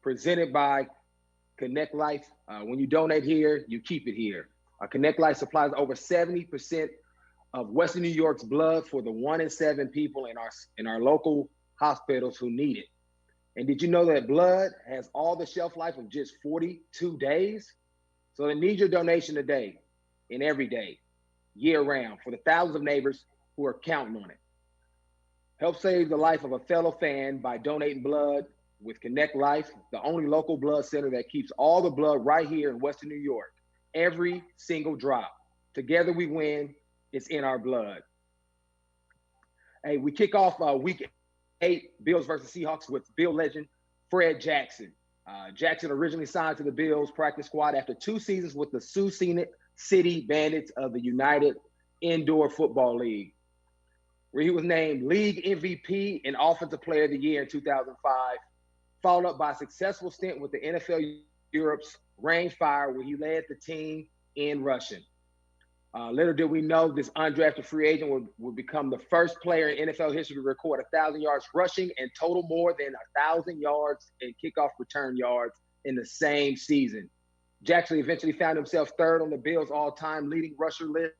presented by Connect Life. When you donate here, you keep it here. Connect Life supplies over 70% of Western New York's blood for the 1 in 7 people in our local hospitals who need it. And did you know that blood has all the shelf life of just 42 days? So they need your donation today and every day, year round, for the thousands of neighbors who are counting on it. Help save the life of a fellow fan by donating blood with Connect Life, the only local blood center that keeps all the blood right here in Western New York. Every single drop. Together we win. It's in our blood. Hey, we kick off week 8, Bills versus Seahawks, with Bill legend Fred Jackson. Jackson originally signed to the Bills practice squad after 2 seasons with the Sioux City Bandits of the United Indoor Football League, where he was named League MVP and Offensive Player of the Year in 2005, followed up by a successful stint with the NFL Europe's Range Fire, where he led the team in rushing. Little did we know this undrafted free agent would become the first player in NFL history to record 1,000 yards rushing and total more than 1,000 yards and kickoff return yards in the same season. Jackson eventually found himself third on the Bills' all-time leading rusher list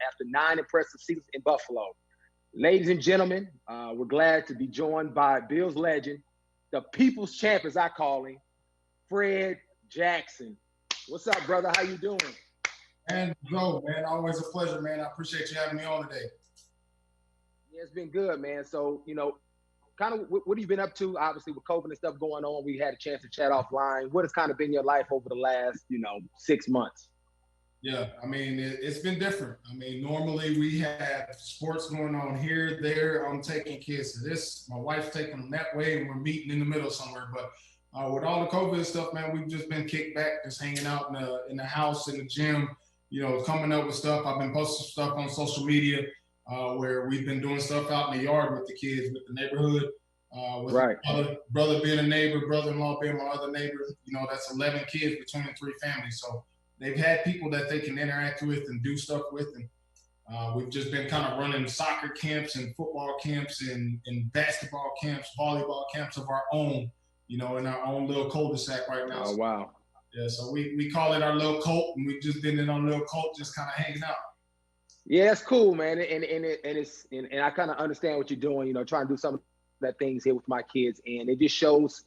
after 9 impressive seasons in Buffalo. Ladies and gentlemen, we're glad to be joined by Bills legend, the people's champ, as I call him, Fred Jackson. What's up, brother? How you doing? And Joe, man, always a pleasure, man. I appreciate you having me on today. Yeah, it's been good, man. So, kind of what have you been up to? Obviously, with COVID and stuff going on, we had a chance to chat offline. What has kind of been your life over the last, 6 months? Yeah, I mean, it's been different. I mean, normally we have sports going on here, there. I'm taking kids to this. My wife's taking them that way, and we're meeting in the middle somewhere. But with all the COVID stuff, man, we've just been kicked back, just hanging out in the house, in the gym, coming up with stuff. I've been posting stuff on social media where we've been doing stuff out in the yard with the kids, with the neighborhood, with right. brother being a neighbor, brother-in-law being my other neighbor. That's 11 kids between 3 families. So they've had people that they can interact with and do stuff with. And we've just been kind of running soccer camps and football camps and basketball camps, volleyball camps of our own, in our own little cul-de-sac right now. Oh, wow. Yeah, so we call it our little cult, and we've just been in our little cult, just kind of hanging out. Yeah, it's cool, man, and I kind of understand what you're doing. Trying to do some of that things here with my kids, and it just shows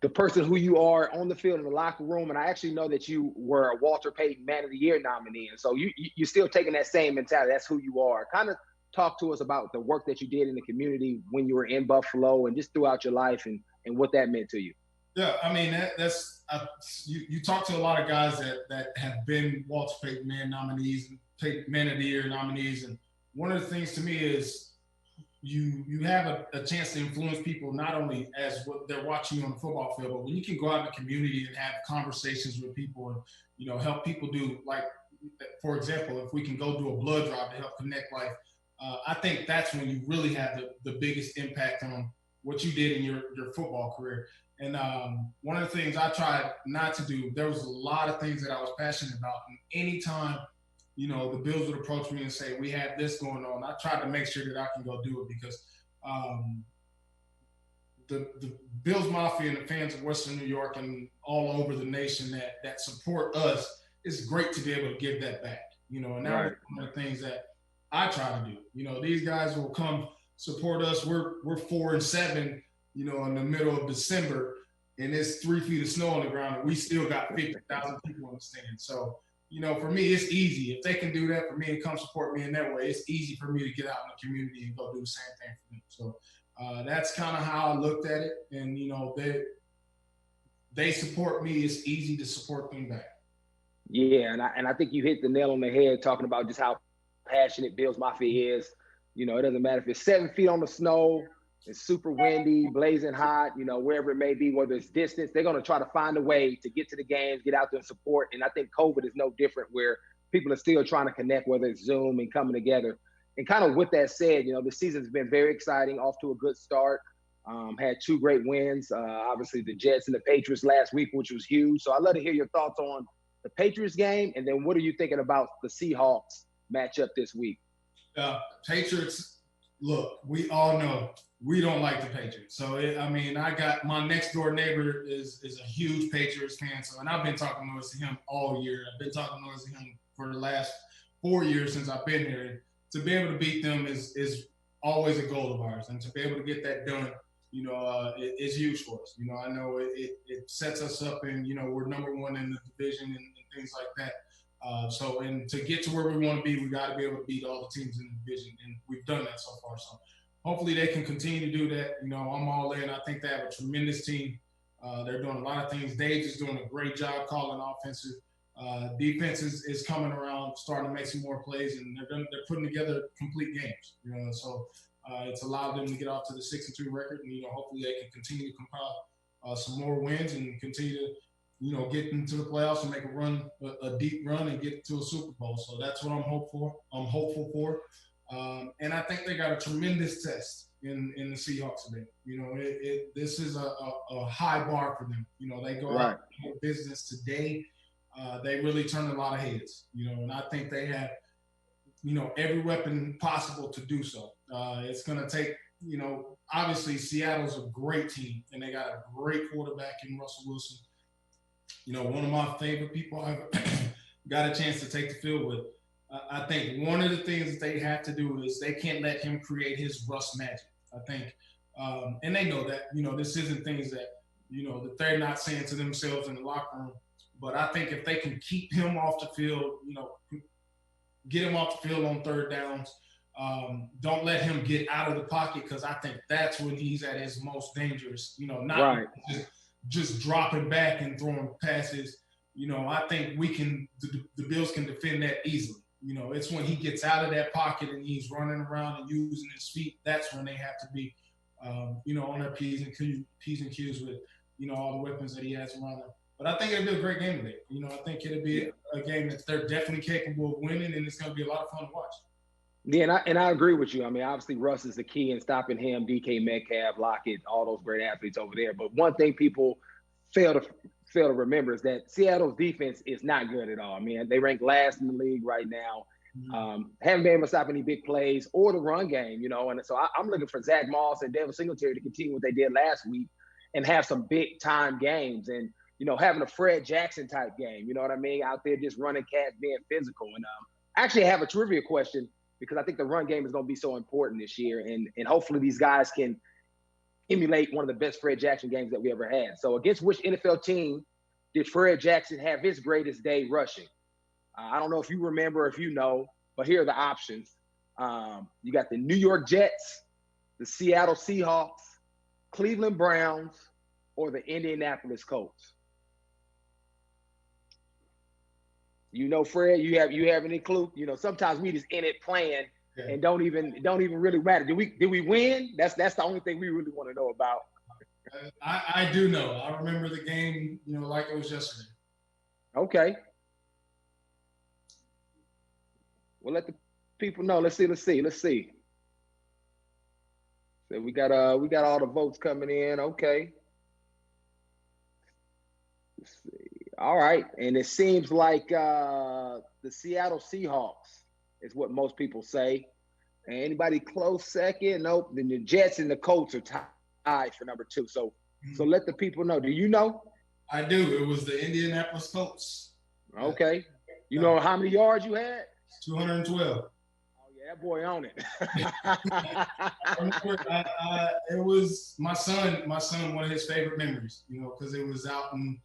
the person who you are on the field in the locker room. And I actually know that you were a Walter Payton Man of the Year nominee, and so you're still taking that same mentality. That's who you are. Kind of talk to us about the work that you did in the community when you were in Buffalo and just throughout your life, and what that meant to you. Yeah, I mean, that's you talk to a lot of guys that have been Walter Payton Man nominees, Man of the Year nominees, and one of the things to me is you have a chance to influence people not only as what they're watching you on the football field, but when you can go out in the community and have conversations with people and help people do, like, for example, if we can go do a blood drive to help Connect Life, I think that's when you really have the biggest impact on what you did in your football career. And one of the things I tried not to do, there was a lot of things that I was passionate about. And anytime, the Bills would approach me and say, we have this going on, I tried to make sure that I can go do it, because the Bills Mafia and the fans of Western New York and all over the nation that support us, it's great to be able to give that back, and that right. was one of the things that I try to do. These guys will come support us. We're 4-7, in the middle of December, and it's 3 feet of snow on the ground, and we still got 50,000 people on the stand. So, for me, it's easy. If they can do that for me and come support me in that way, it's easy for me to get out in the community and go do the same thing for them. So that's kind of how I looked at it. And, they support me. It's easy to support them back. Yeah, and I think you hit the nail on the head talking about just how passionate Bills Mafia is. It doesn't matter if it's 7 feet on the snow, it's super windy, blazing hot, wherever it may be, whether it's distance, they're going to try to find a way to get to the games, get out there and support. And I think COVID is no different, where people are still trying to connect, whether it's Zoom and coming together. And kind of with that said, the season's been very exciting, off to a good start. Had 2 great wins, obviously the Jets and the Patriots last week, which was huge. So I'd love to hear your thoughts on the Patriots game, and then what are you thinking about the Seahawks matchup this week? Patriots, look, we all know we don't like the Patriots. So I got my next door neighbor is a huge Patriots fan. So, and I've been talking noise to him all year. I've been talking noise to him for the last 4 years since I've been here. And to be able to beat them is always a goal of ours, and to be able to get that done, it's huge for us. I know it sets us up, and we're number one in the division and things like that. And to get to where we want to be, we got to be able to beat all the teams in the division, and we've done that so far. So hopefully they can continue to do that. I'm all in. I think they have a tremendous team. They're doing a lot of things. Dave is doing a great job calling offensive. Defense is coming around, starting to make some more plays, and they're putting together complete games. So it's allowed them to get off to the 6-2 record, and hopefully they can continue to compile some more wins and continue to get into the playoffs and make a run, a deep run, and get to a Super Bowl. So that's what I'm hopeful for. And I think they got a tremendous test in the Seahawks today. This is a high bar for them. They go out and do business today. They really turn a lot of heads. And I think they have, every weapon possible to do so. It's going to take, obviously Seattle's a great team, and they got a great quarterback in Russell Wilson. One of my favorite people I've got a chance to take the field with. I think one of the things that they have to do is they can't let him create his Russ magic. I think, and they know that, this isn't things that, that they're not saying to themselves in the locker room. But I think if they can keep him off the field, get him off the field on third downs, don't let him get out of the pocket, because I think that's when he's at his most dangerous, not just dropping back and throwing passes. I think the Bills can defend that easily. It's when he gets out of that pocket and he's running around and using his feet, that's when they have to be, on their P's and Q's with, all the weapons that he has around them. But I think it'll be a great game today. I think it'll be a game that they're definitely capable of winning, and it's going to be a lot of fun to watch. Yeah, and I agree with you. I mean, obviously Russ is the key in stopping him, DK Metcalf, Lockett, all those great athletes over there. But one thing people fail to remember is that Seattle's defense is not good at all. I mean, they rank last in the league right now. Haven't been able to stop any big plays or the run game, and so I'm looking for Zach Moss and Devin Singletary to continue what they did last week and have some big time games, and having a Fred Jackson type game, you know what I mean, out there just running cats, being physical. And actually I have a trivia question, because I think the run game is going to be so important this year, and hopefully these guys can emulate one of the best Fred Jackson games that we ever had. So against which NFL team did Fred Jackson have his greatest day rushing? I don't know if you remember, if you know, but here are the options. You got the New York Jets, the Seattle Seahawks, Cleveland Browns, or the Indianapolis Colts. Fred, you have any clue? Sometimes we just in it playing and don't even really matter. Did we win? That's the only thing we really want to know about. I do know. I remember the game, like it was yesterday. Okay. Well, let the people know. Let's see. So we got all the votes coming in. Okay. Let's see. All right, and it seems like the Seattle Seahawks is what most people say. Anybody close second? Nope. Then the Jets and the Colts are tied for number 2. So let the people know. Do you know? I do. It was the Indianapolis Colts. Okay. You know how many yards you had? 212. Oh yeah, that boy on it. It was my son. One of his favorite memories. Because it was out in.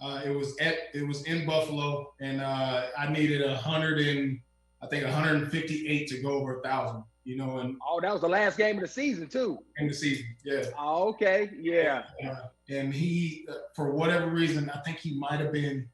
It was in Buffalo, and I needed 158 to go over 1,000. And that was the last game of the season too. In the season, yeah. Oh, okay, yeah. And he, for whatever reason, I think he might have been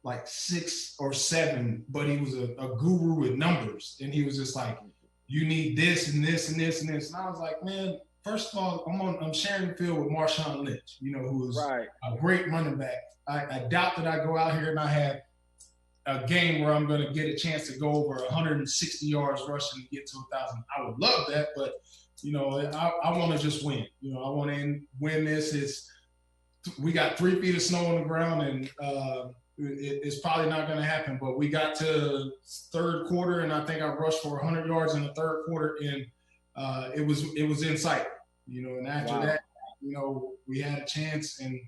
like 6 or 7, but he was a guru with numbers, and he was just like, "You need this and this and this and this," and I was like, "Man, first of all, I'm sharing the field with Marshawn Lynch, who is a great running back. I doubt that I go out here and I have a game where I'm going to get a chance to go over 160 yards rushing to get to 1,000. I would love that, but, I want to just win. I want to win this. We got 3 feet of snow on the ground, and it's probably not going to happen. But we got to third quarter, and I think I rushed for 100 yards in the third quarter, and it was in sight, and after Wow. that, we had a chance, and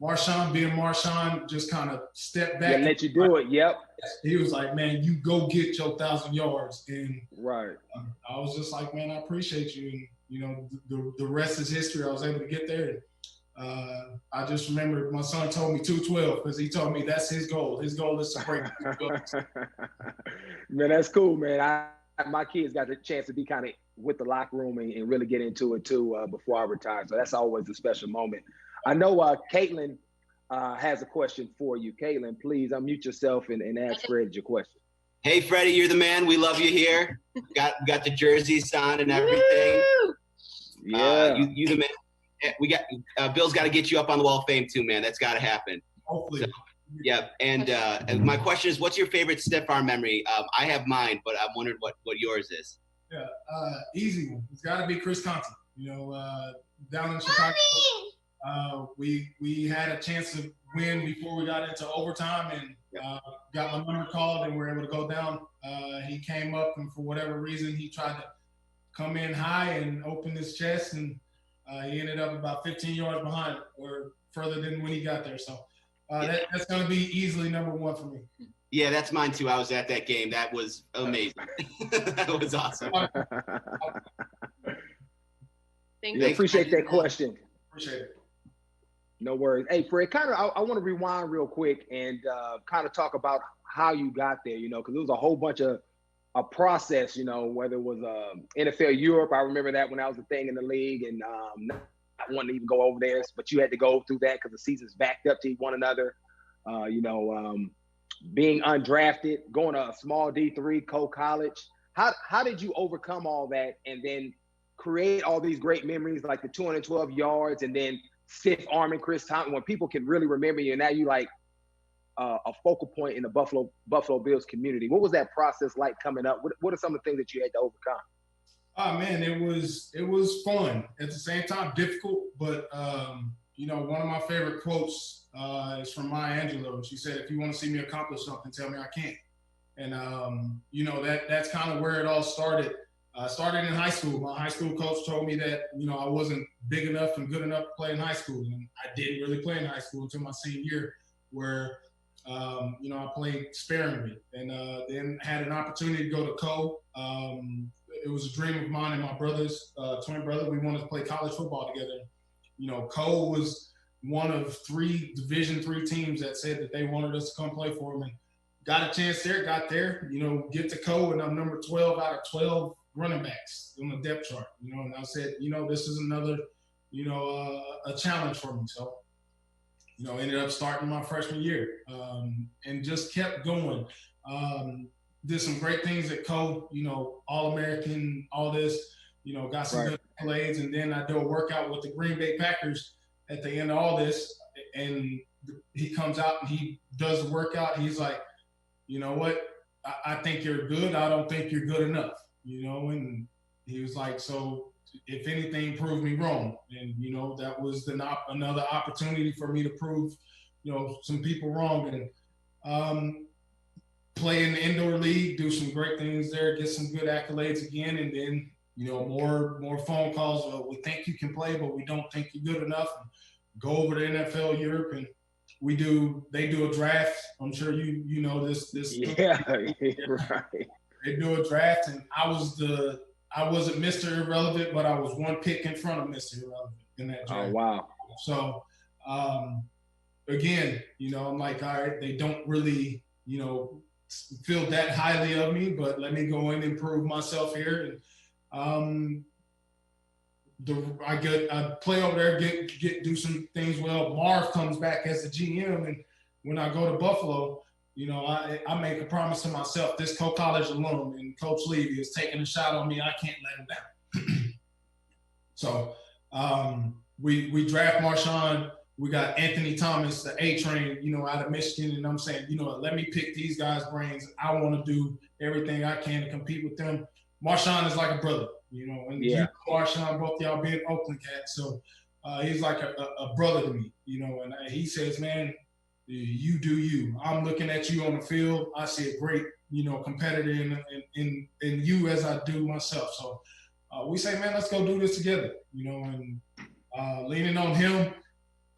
Marshawn, being Marshawn, just kind of stepped back. Yeah, let you do it. Yep. He was like, man, you go get your 1,000 yards. And right. I was just like, man, I appreciate you. And, the rest is history. I was able to get there. And I just remember my son told me 212 because he told me that's his goal. His goal is to break. Man, that's cool, man. My kids got the chance to be kind of with the locker room and really get into it too before I retire. So that's always a special moment. I know Caitlin has a question for you. Caitlin, please unmute yourself and ask Fred your question. Hey, Freddie, you're the man. We love you here. Got the jerseys on and everything. Yeah, you the man. We got Bill's got to get you up on the Wall of Fame too, man. That's got to happen. Hopefully. So, yeah, and my question is, what's your favorite stiff arm memory? I have mine, but I'm wondering what yours is. Yeah, easy one. It's got to be Chris Conti. Down in Chicago. We had a chance to win before we got into overtime, and got my number called, and we were able to go down. He came up, and for whatever reason, he tried to come in high and open his chest, and he ended up about 15 yards behind, or further than when he got there. So that's going to be easily number one for me. Yeah, that's mine too. I was at that game. That was amazing. That was awesome. Thank you. Appreciate that question. Appreciate it. No worries. Hey, Fred, I want to rewind real quick and kind of talk about how you got there, because there was a whole bunch of a process, whether it was NFL Europe. I remember that when that was a thing in the league, and I wanted to even go over there, but you had to go through that because the seasons backed up to one another. Being undrafted, going to a small D3 college. How did you overcome all that and then create all these great memories like the 212 yards and then stiff arming Chris Thompson when people can really remember you, and now you like a focal point in the Buffalo Bills community? What was that process like coming up? What are some of the things that you had to overcome? Oh man, it was fun at the same time, difficult, but one of my favorite quotes is from Maya Angelou. She said, "If you want to see me accomplish something, tell me I can't." And that's kind of where it all started. Started in high school. My high school coach told me that, I wasn't big enough and good enough to play in high school. And I didn't really play in high school until my senior year, where, I played sparingly. And then had an opportunity to go to Co. It was a dream of mine and my brother's, twin brother. We wanted to play college football together. Co was one of 3 Division III teams that said that they wanted us to come play for them. And got a chance there, got there, get to Co. And I'm number 12 out of 12 running backs on the depth chart, and I said, this is another, a challenge for me. So, ended up starting my freshman year and just kept going. Did some great things at Co, All-American, all this, got some good accolades. And then I do a workout with the Green Bay Packers at the end of all this. And he comes out and he does the workout. He's like, you know what? I think you're good. I don't think you're good enough. And he was like, so if anything, prove me wrong. And, that was another opportunity for me to prove, some people wrong, and play in the indoor league, do some great things there, get some good accolades again. And then, more phone calls. We think you can play, but we don't think you're good enough. And go over to NFL Europe, and they do a draft. I'm sure you know this. Yeah, right. They do a draft, and I wasn't Mr. Irrelevant, but I was one pick in front of Mr. Irrelevant in that draft. Oh, wow. So, again, I'm like, all right, they don't really, feel that highly of me, but let me go in and prove myself here. And I play over there, do some things well. Marv comes back as the GM, and when I go to Buffalo, I make a promise to myself, this college alum and Coach Levy is taking a shot on me. I can't let him down. So we draft Marshawn. We got Anthony Thomas, the A-train, out of Michigan. And I'm saying, let me pick these guys' brains. I want to do everything I can to compete with them. Marshawn is like a brother, and Marshawn, both y'all being Oakland cats. So he's like a brother to me, and he says, man, you do you. I'm looking at you on the field. I see a great, competitor in you as I do myself. So we say, man, let's go do this together, you know, and leaning on him.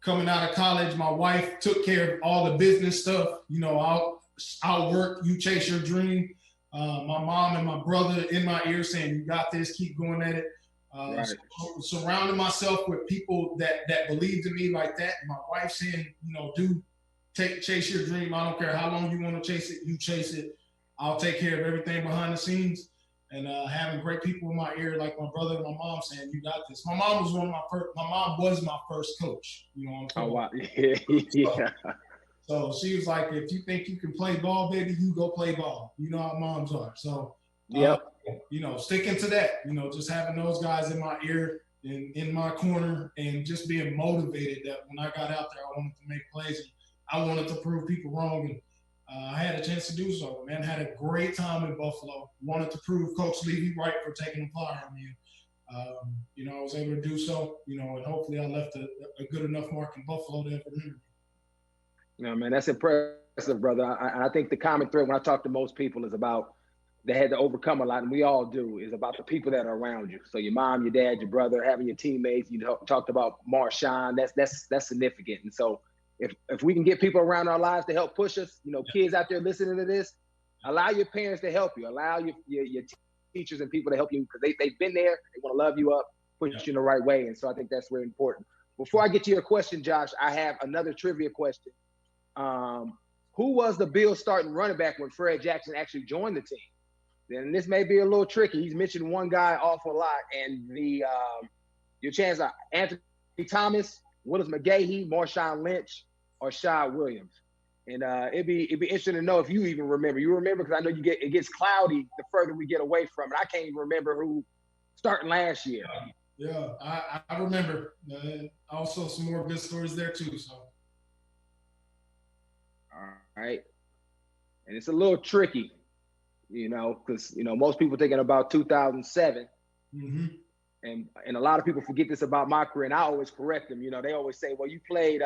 Coming out of college, my wife took care of all the business stuff. You know, I'll work, you chase your dream. My mom and my brother in my ear saying, you got this, keep going at it. Right. Surrounding myself with people that believed in me like that. And my wife saying, you know, chase your dream. I don't care how long you want to chase it, you chase it. I'll take care of everything behind the scenes. And having great people in my ear, like my brother and my mom saying, you got this. My mom was my first coach, you know. Oh, wow. Yeah. So she was like, if you think you can play ball, baby, you go play ball. You know how moms are. So, yep. You know, sticking to that, you know, just having those guys in my ear and in my corner and just being motivated that when I got out there, I wanted to make plays and I wanted to prove people wrong. And I had a chance to do so, man. Had a great time in Buffalo. Wanted to prove Coach Levy right for taking a flyer on me. You know, I was able to do so, you know, and hopefully I left a good enough mark in Buffalo to ever remember me. No, man, that's impressive, brother. I think the common thread when I talk to most people is about they had to overcome a lot, and we all do, is about the people that are around you. So your mom, your dad, your brother, having your teammates. You talked about Marshawn. That's significant. And so if we can get people around our lives to help push us, you know, kids out there listening to this, allow your parents to help you. Allow your teachers and people to help you because they've been there. They want to love you up, push you in the right way. And so I think that's very important. Before I get to your question, Josh, I have another trivia question. Who was the Bills starting running back when Fred Jackson actually joined the team? Then this may be a little tricky. He's mentioned one guy awful lot, and your chance are Anthony Thomas, Willis McGahee, Marshawn Lynch, or Shad Williams. And it'd be interesting to know if you even remember. You remember because I know it gets cloudy the further we get away from it. I can't even remember who starting last year. Yeah, I remember. Also, some more good stories there too. So. All right, and it's a little tricky. You know, because, you know, most people thinking about 2007. Mm-hmm. And a lot of people forget this about my career, and I always correct them. You know, they always say, well, you played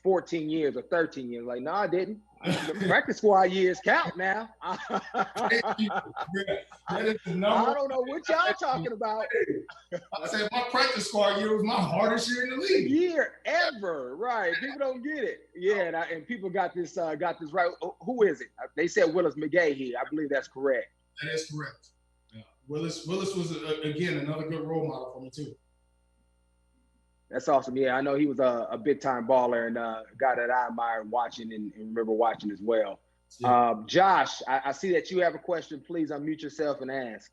14 years or 13 years. Like, no, I didn't. The practice squad years count now. I don't know what y'all talking about. I said my practice squad year was my hardest year in the league. Year ever, right? People don't get it. Yeah, and people got this right. Who is it? They said Willis McGahee. I believe that's correct. That is correct. Yeah. Willis was again another good role model for me too. That's awesome. Yeah, I know he was a big time baller and a guy that I admired watching and remember watching as well. Yeah. Josh, I see that you have a question. Please unmute yourself and ask.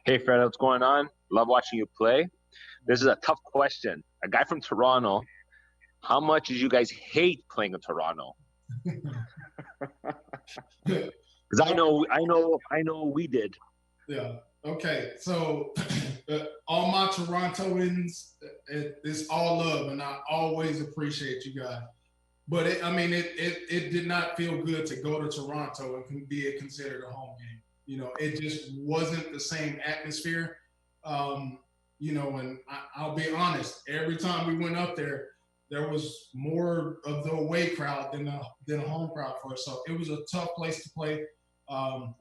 Hey, Fred, what's going on? Love watching you play. This is a tough question. A guy from Toronto. How much did you guys hate playing in Toronto? Because I know we did. Yeah. Okay. So all my Torontoans, it's all love, and I always appreciate you guys. But it did not feel good to go to Toronto and be considered a home game. You know, it just wasn't the same atmosphere. You know, and I'll be honest, every time we went up there, there was more of the away crowd than a home crowd for us. So it was a tough place to play.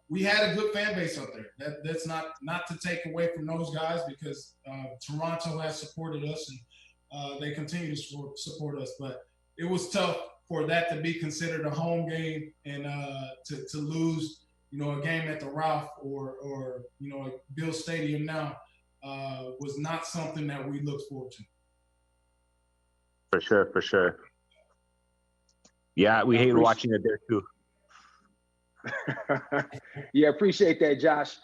We had a good fan base up there. That's not to take away from those guys because Toronto has supported us and they continue to support us. But it was tough for that to be considered a home game and to lose, you know, a game at the Ralph or you know, Bill Stadium now was not something that we looked forward to. For sure. Yeah, we hate watching it there too. Yeah, appreciate that, Josh.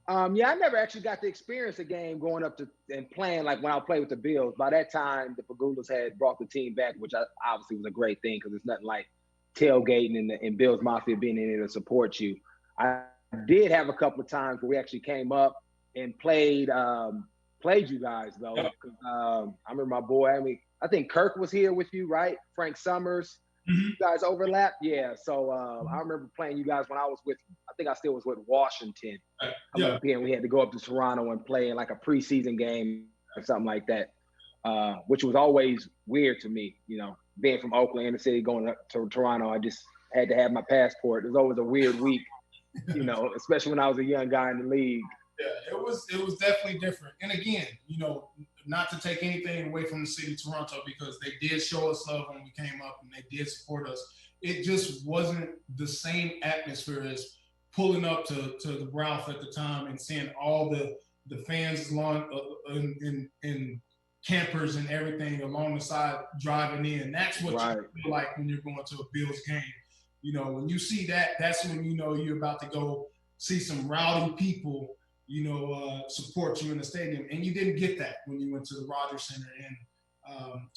Yeah, I never actually got to experience a game going up to and playing like when I played with the Bills. By that time, the Pagulas had brought the team back, which obviously was a great thing because it's nothing like tailgating and Bills Mafia being in there to support you. I did have a couple of times where we actually came up and played you guys though. I remember my boy. I think Kirk was here with you, right? Frank Summers. Mm-hmm. You guys overlapped? Yeah. So I remember playing you guys when I was with, I think I still was with Washington. Yeah. We had to go up to Toronto and play in like a preseason game or something like that, which was always weird to me. You know, being from Oakland, inner city, going up to Toronto, I just had to have my passport. It was always a weird week you know, especially when I was a young guy in the league. Yeah, it was definitely different. And again, you know, not to take anything away from the city of Toronto, because they did show us love when we came up and they did support us. It just wasn't the same atmosphere as pulling up to the Ralph at the time and seeing all the fans along in campers and everything along the side driving in. That's what Right. you feel like when you're going to a Bills game. You know, when you see that, that's when you know you're about to go see some rowdy people, you know, support you in the stadium. And you didn't get that when you went to the Rogers Center in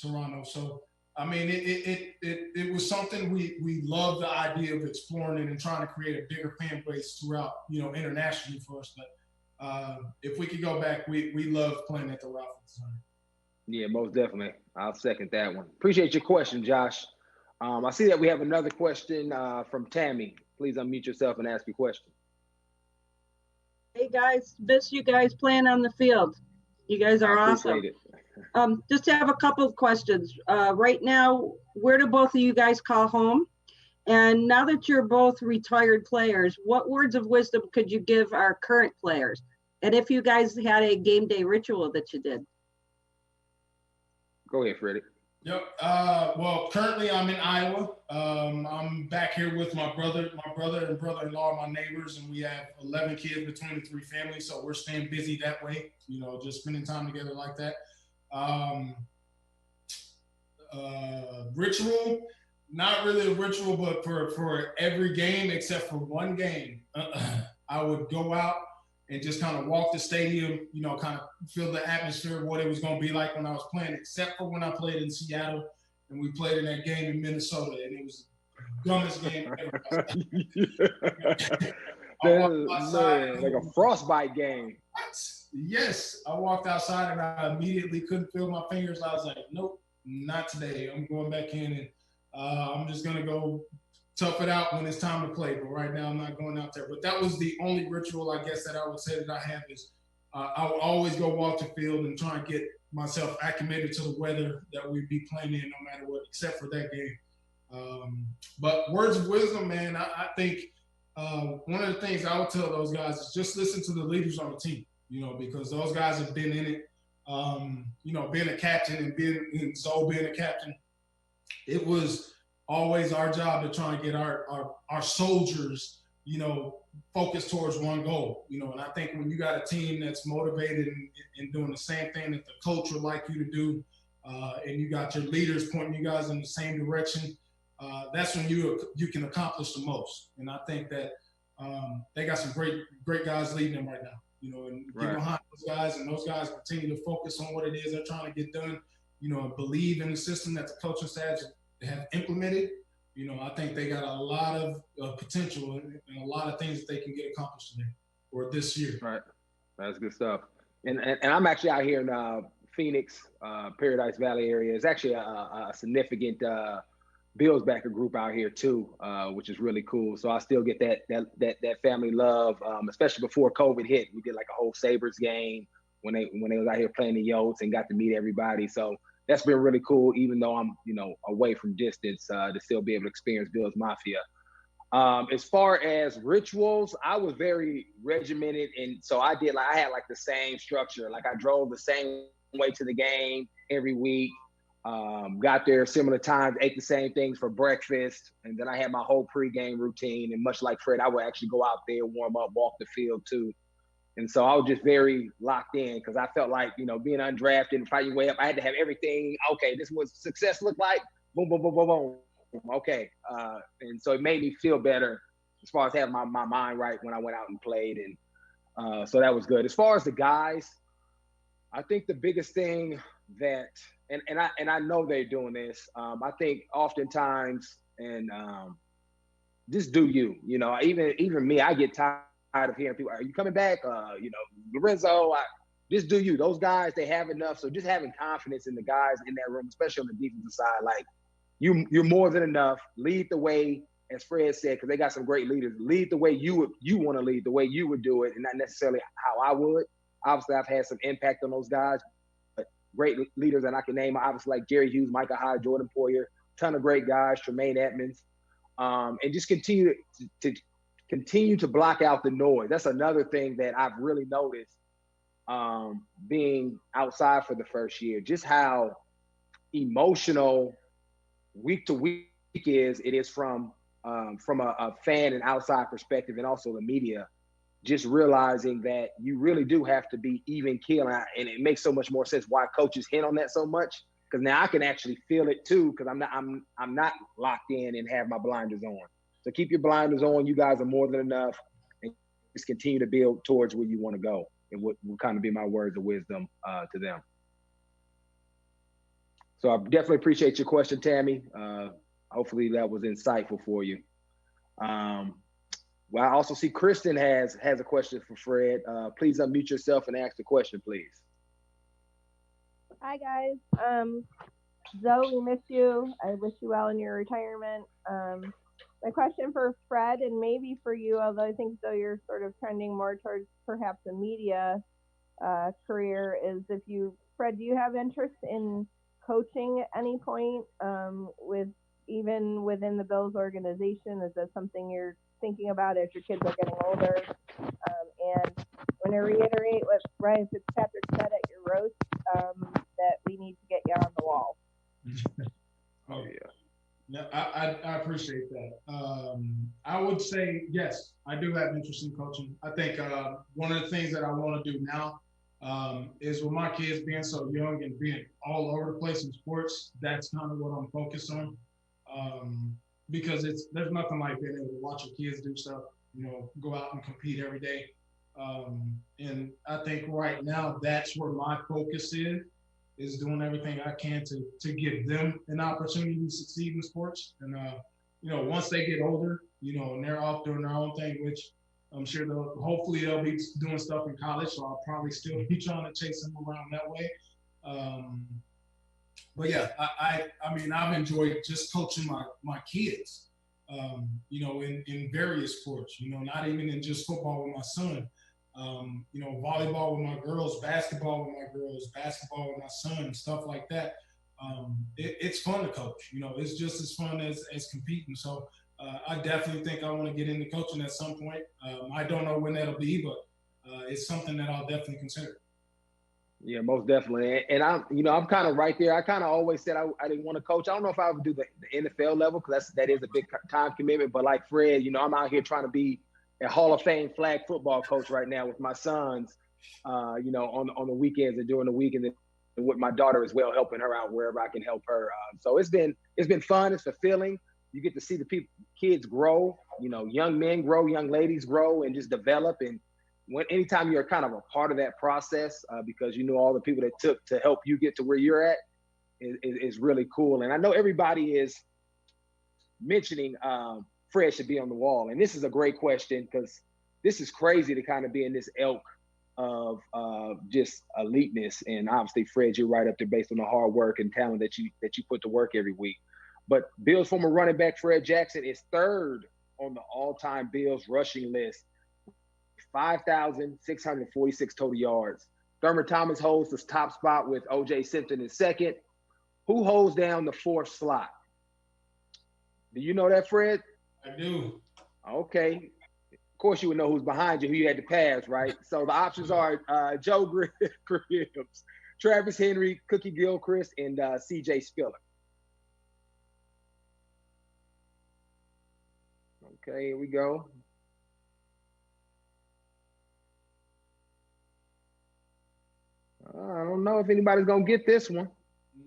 Toronto. So, I mean, it was something we love the idea of exploring it and trying to create a bigger fan base throughout, you know, internationally for us. But if we could go back, we love playing at the Ralph. Yeah, most definitely. I'll second that one. Appreciate your question, Josh. I see that we have another question from Tammy. Please unmute yourself and ask your question. Hey guys, miss you guys playing on the field. You guys are awesome. Just have a couple of questions. Right now, where do both of you guys call home? And now that you're both retired players, what words of wisdom could you give our current players? And if you guys had a game day ritual that you did? Go ahead, Freddie. Yep. Well, currently I'm in Iowa. I'm back here with my brother and brother-in-law, my neighbors, and we have 11 kids between the three families. So we're staying busy that way, you know, just spending time together like that. Ritual, not really a ritual, but for every game except for one game, I would go out and just kind of walk the stadium, you know, kind of feel the atmosphere of what it was going to be like when I was playing, except for when I played in Seattle and we played in that game in Minnesota, and it was the dumbest game ever. Like a frostbite game. Yes, I walked outside and I immediately couldn't feel my fingers. I was like, nope, not today. I'm going back in and I'm just going to go tough it out when it's time to play. But right now I'm not going out there. But that was the only ritual, I guess, that I would say that I have is I would always go walk the field and try and get myself acclimated to the weather that we'd be playing in no matter what, except for that game. But words of wisdom, man, I think one of the things I would tell those guys is just listen to the leaders on the team, you know, because those guys have been in it. You know, being a captain and Zoe being a captain, it was always our job to try and get our soldiers, you know, focused towards one goal, you know. And I think when you got a team that's motivated and doing the same thing that the coach would like you to do, and you got your leaders pointing you guys in the same direction, that's when you can accomplish the most. And I think that they got some great guys leading them right now, you know, and get behind those guys, and those guys continue to focus on what it is they're trying to get done, you know, and believe in the system that the coaching staffs have implemented. You know, I think they got a lot of potential and a lot of things that they can get accomplished today or this year. Right. That's good stuff. And I'm actually out here in Phoenix, Paradise Valley area. It's actually a significant Bills backer group out here too, which is really cool. So I still get that family love, especially before COVID hit. We did like a whole Sabres game when they was out here playing the Yotes and got to meet everybody. So that's been really cool, even though I'm, you know, away from distance, to still be able to experience Bills Mafia. As far as rituals, I was very regimented. And so I had like the same structure. Like I drove the same way to the game every week, got there similar times, ate the same things for breakfast. And then I had my whole pregame routine. And much like Fred, I would actually go out there, warm up, walk the field too. And so I was just very locked in because I felt like, you know, being undrafted and fighting your way up, I had to have everything. Okay, this is what success looked like. Boom, boom, boom, boom, boom. Okay. And so it made me feel better as far as having my mind right when I went out and played. And so that was good. As far as the guys, I think the biggest thing that, and I know they're doing this, I think oftentimes, and just do you, you know, even me, I get tired of hearing people, are you coming back? You know, Lorenzo, just do you. Those guys, they have enough. So just having confidence in the guys in that room, especially on the defensive side, like you're more than enough. Lead the way, as Fred said, because they got some great leaders. Lead the way you want to lead, the way you would do it, and not necessarily how I would. Obviously, I've had some impact on those guys, but great leaders that I can name, obviously like Jerry Hughes, Micah Hyde, Jordan Poyer, ton of great guys, Tremaine Edmonds, and just continue to continue to block out the noise. That's another thing that I've really noticed being outside for the first year, just how emotional week to week it is from a fan and outside perspective, and also the media, just realizing that you really do have to be even keel. And it makes so much more sense why coaches hint on that so much, because now I can actually feel it too, because I'm not locked in and have my blinders on. So keep your blinders on. You guys are more than enough, and just continue to build towards where you want to go. And what will kind of be my words of wisdom to them. So I definitely appreciate your question, Tammy. Hopefully that was insightful for you. Well, I also see Kristen has a question for Fred. Please unmute yourself and ask the question, please. Hi, guys. Zoe, we miss you. I wish you well in your retirement. My question for Fred, and maybe for you, although I think Zoe, you're sort of trending more towards perhaps a media career, is Fred, do you have interest in coaching at any point even within the Bills organization? Is that something you're thinking about as your kids are getting older? And I want to reiterate what Ryan Fitzpatrick said at your roast, that we need to get you on the wall. Oh, yeah. Yeah, I appreciate that. I would say, yes, I do have interest in coaching. I think one of the things that I want to do now is, with my kids being so young and being all over the place in sports, that's kind of what I'm focused on. Because there's nothing like being able to watch your kids do stuff, go out and compete every day. And I think right now that's where my focus is doing everything I can to give them an opportunity to succeed in sports. And, once they get older, and they're off doing their own thing, which I'm sure hopefully they'll be doing stuff in college. So I'll probably still be trying to chase them around that way. But yeah, I mean, I've enjoyed just coaching my kids, in various sports, not even in just football with my son. Volleyball with my girls, basketball with my girls, basketball with my son, stuff like that. It's fun to coach. It's just as fun as competing. So I definitely think I want to get into coaching at some point. I don't know when that'll be, but it's something that I'll definitely consider. Yeah, most definitely. And I'm kind of right there. I kind of always said I didn't want to coach. I don't know if I would do the NFL level, because that is a big time commitment. But like Fred, I'm out here trying to be a Hall of Fame flag football coach right now with my sons, on the weekends and during the week, and then with my daughter as well, helping her out wherever I can help her. So it's been fun. It's fulfilling. You get to see the kids grow, young men grow, young ladies grow, and just develop. And anytime you're kind of a part of that process, because all the people that took to help you get to where you're at, is really cool. And I know everybody is mentioning Fred should be on the wall. And this is a great question, because this is crazy to kind of be in this ilk of just eliteness. And obviously, Fred, you're right up there based on the hard work and talent that you put to work every week. But Bills former running back Fred Jackson is third on the all-time Bills rushing list, 5,646 total yards. Thurman Thomas holds the top spot with O.J. Simpson in second. Who holds down the fourth slot? Do you know that, Fred? I do. Okay. Of course you would know who's behind you, who you had to pass, right? So the options are Joe Gribbs, Travis Henry, Cookie Gilchrist, and C.J. Spiller. Okay, here we go. I don't know if anybody's gonna get this one.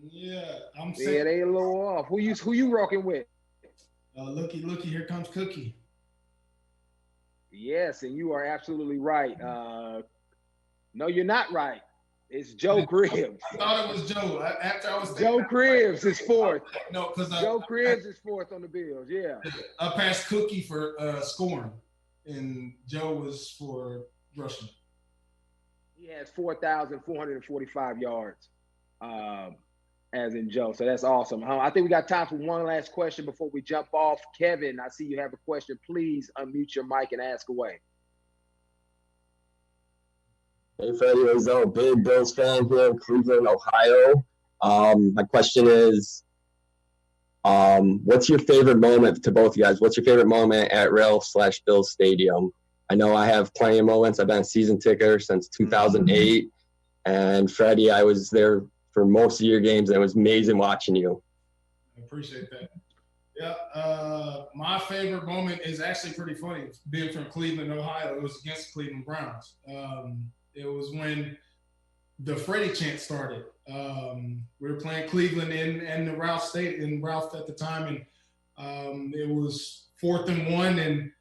Yeah, Yeah, they a little off. Who you rocking with? Looky, here comes Cookie. Yes, and you are absolutely right. No, you're not right. It's Joe Gribbs. I thought it was Joe. After I was Joe Gribbs is fourth. No, because Joe Gribbs is fourth on the Bills. Yeah. I passed Cookie for scoring, and Joe was for rushing. He has 4,445 yards, as in Joe. So that's awesome. I think we got time for one last question before we jump off. Kevin, I see you have a question. Please unmute your mic and ask away. Hey, Freddie Rizzo, big Bills fan here in Cleveland, Ohio. My question is, What's your favorite moment to both you guys? What's your favorite moment at Rail/Bills Stadium? I know I have plenty of moments. I've been a season ticker since 2008. And Freddie, I was there for most of your games, and it was amazing watching you. I appreciate that. Yeah, my favorite moment is actually pretty funny. Being from Cleveland, Ohio, it was against the Cleveland Browns. It was when the Freddie chant started. We were playing Cleveland in the Ralph State in Ralph at the time, and it was 4th and 1, and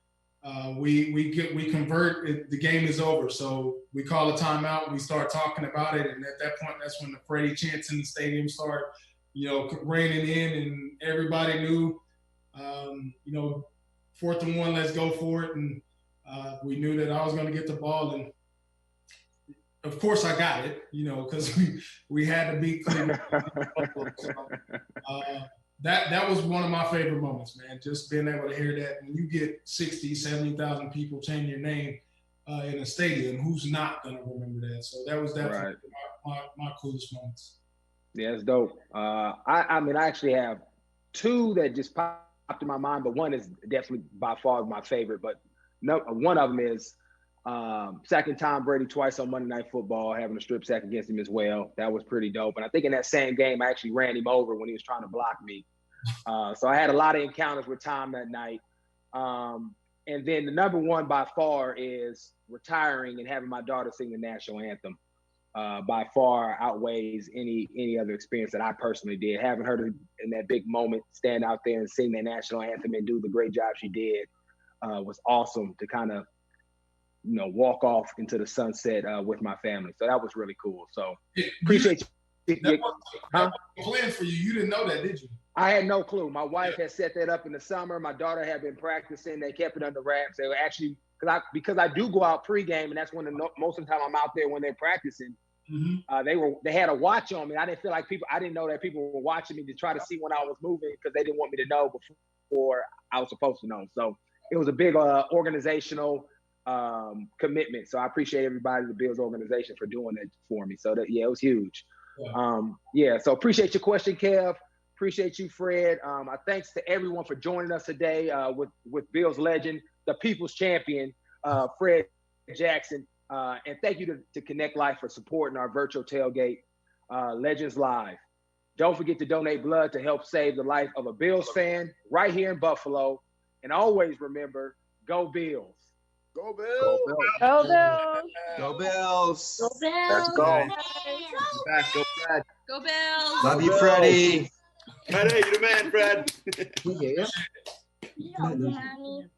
we convert. The game is over, so we call a timeout. We start talking about it, and at that point, that's when the Freddie chants in the stadium start, raining in, and everybody knew, 4th and 1, let's go for it, and we knew that I was going to get the ball, and of course I got it, because we had to beat Cleveland. That was one of my favorite moments, man. Just being able to hear that. When you get 60, 70,000 people chanting your name in a stadium, who's not going to remember that? So that was definitely my coolest moments. Yeah, it's dope. I mean, I actually have two that just popped in my mind, but one is definitely by far my favorite. But one of them is sacking Tom Brady twice on Monday Night Football, having a strip sack against him as well. That was pretty dope. And I think in that same game, I actually ran him over when he was trying to block me. So I had a lot of encounters with Tom that night. And then the number one by far is retiring and having my daughter sing the national anthem. By far outweighs any other experience that I personally did. Having her in that big moment stand out there and sing that national anthem and do the great job she did was awesome to kind of walk off into the sunset with my family. So that was really cool. So appreciate you. That was planned for you. You didn't know that, did you? I had no clue. My wife had set that up in the summer. My daughter had been practicing. They kept it under wraps. They were actually, because I do go out pregame, and that's when most of the time I'm out there when they're practicing. Mm-hmm. They had a watch on me. I didn't feel like I didn't know that people were watching me to try to see when I was moving, because they didn't want me to know before I was supposed to know. So it was a big organizational commitment. So I appreciate everybody, the Bills organization, for doing that for me. So it was huge. Yeah. So appreciate your question, Kev. Appreciate you, Fred. Thanks to everyone for joining us today with Bills legend, the People's Champion, Fred Jackson. And thank you to Connect Life for supporting our virtual tailgate, Legends Live. Don't forget to donate blood to help save the life of a Bills fan right here in Buffalo. And always remember, go Bills. Go Bills. Go Bills. Go Bills. Go Bills. Let's go. Go Fred. Go Bills. Love you, Freddie. Freddie, you're the man, Fred. Yeah, Mommy.